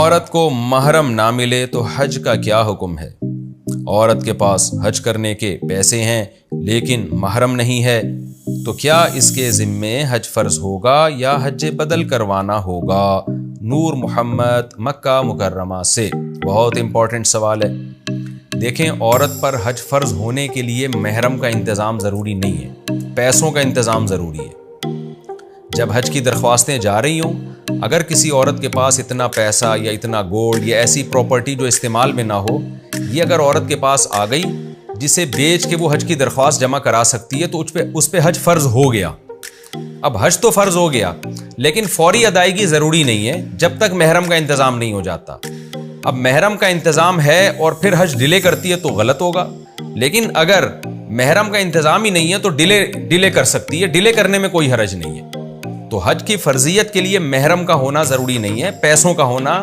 عورت کو محرم نہ ملے تو حج کا کیا حکم ہے؟ عورت کے پاس حج کرنے کے پیسے ہیں لیکن محرم نہیں ہے تو کیا اس کے ذمے حج فرض ہوگا یا حج بدل کروانا ہوگا؟ نور محمد مکہ مکرمہ سے بہت امپورٹنٹ سوال ہے۔ دیکھیں، عورت پر حج فرض ہونے کے لیے محرم کا انتظام ضروری نہیں ہے، پیسوں کا انتظام ضروری ہے۔ جب حج کی درخواستیں جا رہی ہوں، اگر کسی عورت کے پاس اتنا پیسہ یا اتنا گولڈ یا ایسی پراپرٹی جو استعمال میں نہ ہو، یہ اگر عورت کے پاس آ گئی جسے بیچ کے وہ حج کی درخواست جمع کرا سکتی ہے تو اس پہ حج فرض ہو گیا۔ اب حج تو فرض ہو گیا لیکن فوری ادائیگی ضروری نہیں ہے جب تک محرم کا انتظام نہیں ہو جاتا۔ اب محرم کا انتظام ہے اور پھر حج ڈیلے کرتی ہے تو غلط ہوگا، لیکن اگر محرم کا انتظام ہی نہیں ہے تو ڈیلے کر سکتی ہے، ڈیلے کرنے میں کوئی حرج نہیں ہے۔ تو حج کی فرضیت کے لیے محرم کا ہونا ضروری نہیں ہے، پیسوں کا ہونا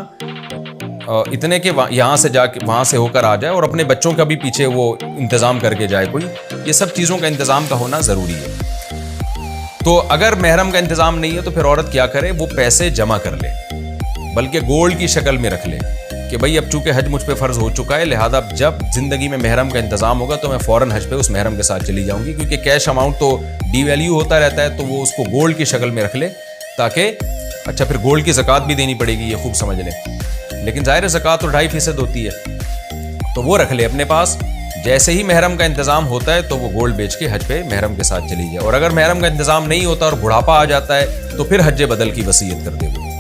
اتنے کہ یہاں سے جا کے وہاں سے ہو کر آ جائے اور اپنے بچوں کا بھی پیچھے وہ انتظام کر کے جائے کوئی، یہ سب چیزوں کا انتظام کا ہونا ضروری ہے۔ تو اگر محرم کا انتظام نہیں ہے تو پھر عورت کیا کرے؟ وہ پیسے جمع کر لے، بلکہ گولڈ کی شکل میں رکھ لے کہ بھائی اب چونکہ حج مجھ پہ فرض ہو چکا ہے، لہذا جب زندگی میں محرم کا انتظام ہوگا تو میں فوراً حج پہ اس محرم کے ساتھ چلی جاؤں گی، کیونکہ کیش اماؤنٹ تو ڈی ویلیو ہوتا رہتا ہے، تو وہ اس کو گولڈ کی شکل میں رکھ لے تاکہ اچھا پھر گولڈ کی زکوٰۃ بھی دینی پڑے گی، یہ خوب سمجھ لیں، لیکن ظاہر زکوٰۃ تو 2.5% ہوتی ہے، تو وہ رکھ لے اپنے پاس۔ جیسے ہی محرم کا انتظام ہوتا ہے تو وہ گولڈ بیچ کے حج پہ محرم کے ساتھ چلی جائے، اور اگر محرم کا انتظام نہیں ہوتا اور بڑھاپا آ جاتا ہے تو پھر حج بدل کی وصیت کر دے وہ۔